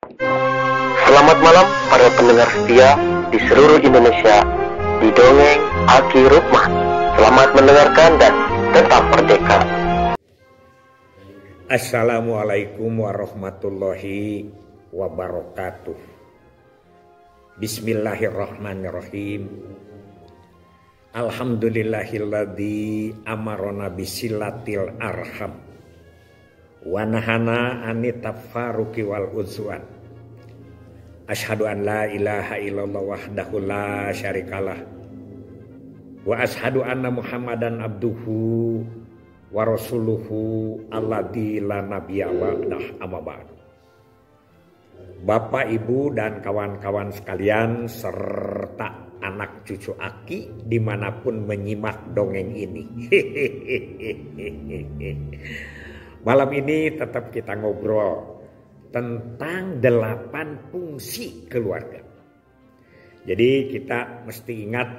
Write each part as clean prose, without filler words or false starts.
Selamat malam para pendengar setia di seluruh Indonesia di Dongeng Aki Rukman. Selamat mendengarkan dan tetap merdeka. Assalamualaikum warahmatullahi wabarakatuh. Bismillahirrahmanirrahim. Alhamdulillahilladzi amarona bisilatil arham wa nahana anitafaruqi wal uzwan. Asyhadu an la ilaha illallah wahdahu la syarikalah wa asyhadu anna Muhammadan abduhu wa rasuluhu alladzi la nabiyya ba'dah amma ba'd. Bapak, Ibu, dan kawan-kawan sekalian serta anak cucu Aki dimanapun menyimak dongeng ini. Malam ini tetap kita ngobrol tentang 8 fungsi keluarga. Jadi kita mesti ingat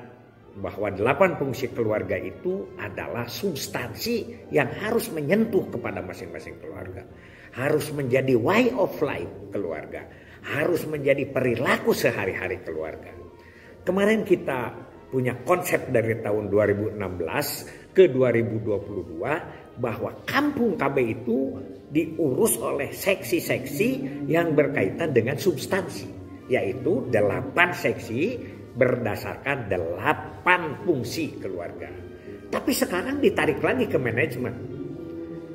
bahwa 8 fungsi keluarga itu adalah substansi yang harus menyentuh kepada masing-masing keluarga. Harus menjadi way of life keluarga. Harus menjadi perilaku sehari-hari keluarga. Kemarin kita punya konsep dari tahun 2016 ke 2022 bahwa kampung KB itu diurus oleh seksi-seksi yang berkaitan dengan substansi. Yaitu 8 seksi berdasarkan 8 fungsi keluarga. Tapi sekarang ditarik lagi ke manajemen.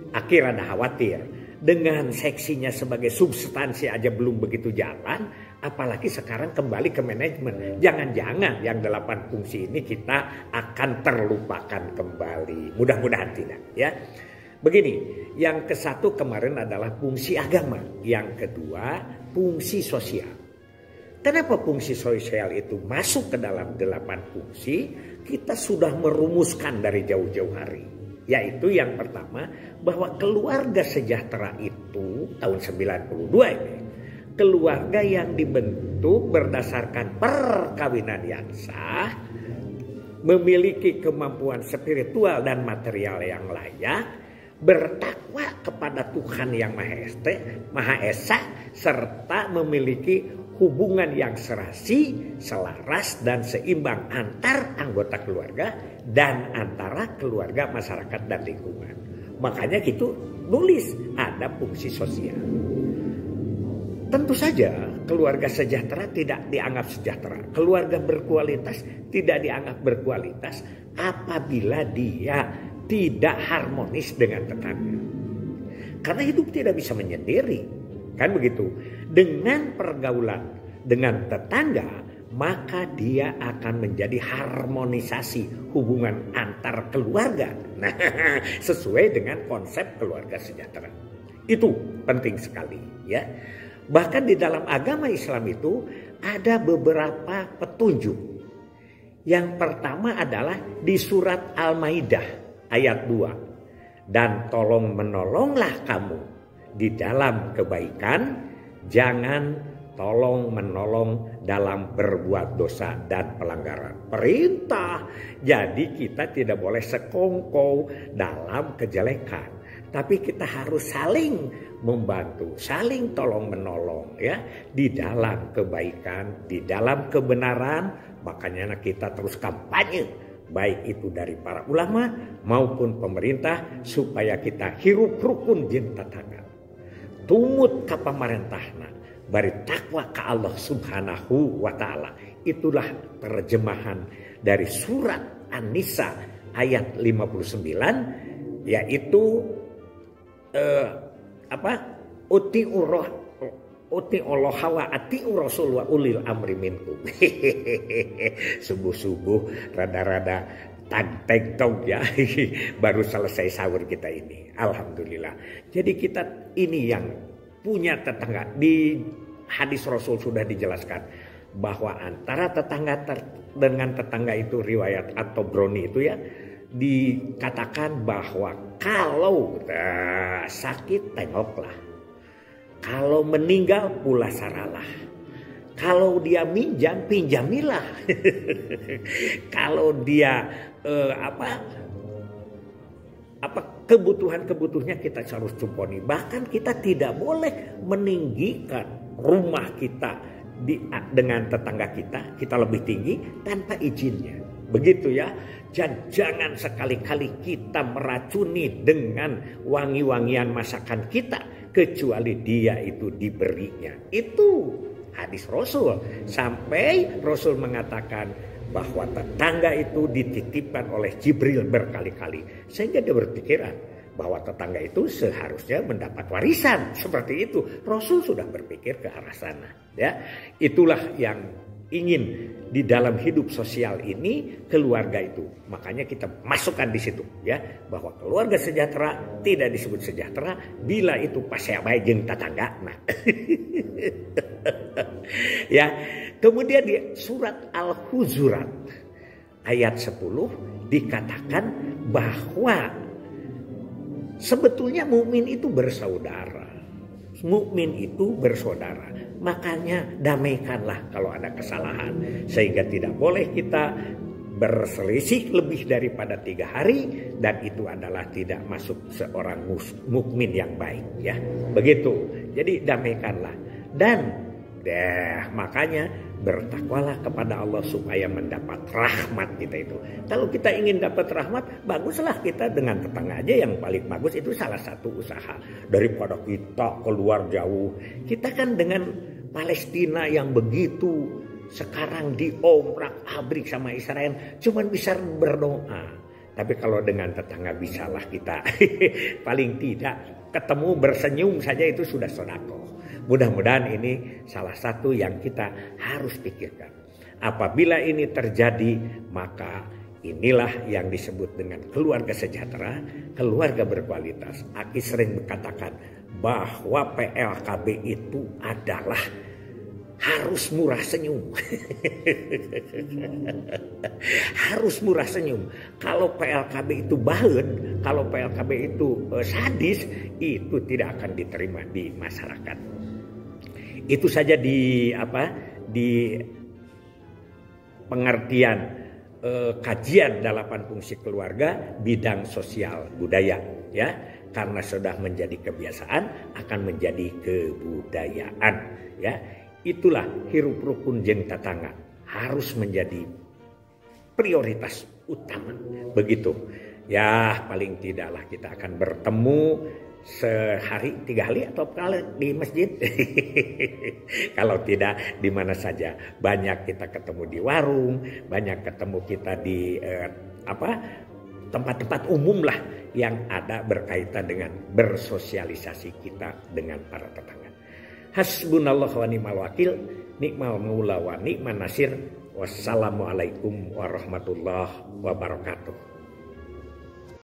Akhirnya ada khawatir. Dengan seksinya sebagai substansi aja belum begitu jalan, apalagi sekarang kembali ke manajemen. Jangan-jangan yang 8 fungsi ini kita akan terlupakan kembali. Mudah-mudahan tidak, ya. Begini, yang ke-1 kemarin adalah fungsi agama. Yang kedua, fungsi sosial. Kenapa fungsi sosial itu masuk ke dalam 8 fungsi? Kita sudah merumuskan dari jauh-jauh hari. Yaitu yang pertama, bahwa keluarga sejahtera itu tahun 92 ini. Keluarga yang dibentuk berdasarkan perkawinan yang sah, memiliki kemampuan spiritual dan material yang layak, bertakwa kepada Tuhan yang Maha Esa, serta memiliki hubungan yang serasi, selaras, dan seimbang antar anggota keluarga dan antara keluarga, masyarakat, dan lingkungan. Makanya gitu nulis ada fungsi sosial. Tentu saja keluarga sejahtera tidak dianggap sejahtera. Keluarga berkualitas tidak dianggap berkualitas apabila dia tidak harmonis dengan tetangga. Karena hidup tidak bisa menyendiri. Kan begitu. Dengan pergaulan dengan tetangga, maka dia akan menjadi harmonisasi hubungan antar keluarga. Nah, sesuai dengan konsep keluarga sejahtera. Itu penting sekali, ya. Bahkan di dalam agama Islam itu ada beberapa petunjuk. Yang pertama adalah di surat Al-Maidah ayat 2. Dan tolong menolonglah kamu di dalam kebaikan, jangan tolong menolong dalam berbuat dosa dan pelanggaran. Perintah. Jadi kita tidak boleh sekongkow dalam kejelekan. Tapi kita harus saling membantu, saling tolong menolong, ya, di dalam kebaikan, di dalam kebenaran. Makanya kita terus kampanye, baik itu dari para ulama maupun pemerintah, supaya kita hirup rukun jeung tetangga. Tumut ka pamarentahna, bari takwa ka Allah subhanahu wa ta'ala. Itulah terjemahan dari surat An-Nisa ayat 59, yaitu uti Allah wa ati'u rasul wa ulil amri minkum. Subuh-subuh rada-rada tag-tag ya. Baru selesai sahur kita ini. Alhamdulillah. Jadi kita ini yang punya tetangga. Di hadis Rasul sudah dijelaskan bahwa antara tetangga dengan tetangga itu, riwayat atau broni itu ya, dikatakan bahwa kalau sakit tengoklah, kalau meninggal pula saralah, kalau dia minjam pinjamilah, kalau dia kebutuhannya kita harus cumponi. Bahkan kita tidak boleh meninggikan rumah kita dengan tetangga kita lebih tinggi tanpa izinnya. Begitu ya. Dan jangan sekali-kali kita meracuni dengan wangi-wangian masakan kita kecuali dia itu diberinya. Itu hadis Rasul. Sampai Rasul mengatakan bahwa tetangga itu dititipkan oleh Jibril berkali-kali. Sehingga dia berpikiran bahwa tetangga itu seharusnya mendapat warisan. Seperti itu. Rasul sudah berpikir ke arah sana. Ya, itulah yang ingin di dalam hidup sosial ini, keluarga itu. Makanya kita masukkan di situ ya, bahwa keluarga sejahtera tidak disebut sejahtera bila itu pasea bae jeung tetangga. Nah. Ya, kemudian di surat Al-Hujurat ayat 10 dikatakan bahwa sebetulnya mukmin itu bersaudara. Mukmin itu bersaudara. Makanya damaikanlah kalau ada kesalahan. Sehingga tidak boleh kita berselisih lebih daripada 3 hari. Dan itu adalah tidak masuk seorang mukmin yang baik ya. Begitu. Jadi damaikanlah. Dan makanya bertakwalah kepada Allah supaya mendapat rahmat kita itu. Kalau kita ingin dapat rahmat, baguslah kita dengan tetangga aja yang paling bagus. Itu salah satu usaha. Daripada kita keluar jauh. Kita kan dengan Palestina yang begitu sekarang diobrak-abrik sama Israel, cuman bisa berdoa. Tapi kalau dengan tetangga bisalah kita paling tidak ketemu bersenyum saja itu sudah sedekah. Mudah-mudahan ini salah satu yang kita harus pikirkan. Apabila ini terjadi, maka inilah yang disebut dengan keluarga sejahtera, keluarga berkualitas. Aki sering berkatakan bahwa PLKB itu adalah harus murah senyum. Harus murah senyum. Kalau PLKB itu bahet, kalau PLKB itu sadis, itu tidak akan diterima di masyarakat. Itu saja di pengertian kajian 8 fungsi keluarga bidang sosial budaya ya. Karena sudah menjadi kebiasaan akan menjadi kebudayaan ya. Itulah hirup rukun jeung tetangga harus menjadi prioritas utama. Begitu. Ya, paling tidaklah kita akan bertemu sehari 3 kali atau kali di masjid. Kalau tidak di mana saja. Banyak kita ketemu di warung, banyak ketemu kita di tempat-tempat umum lah yang ada berkaitan dengan bersosialisasi kita dengan para tetangga. Hasbunallah wa ni'mal wakil, ni'mal maula wa ni'man nasir. Wassalamualaikum warahmatullahi wabarakatuh.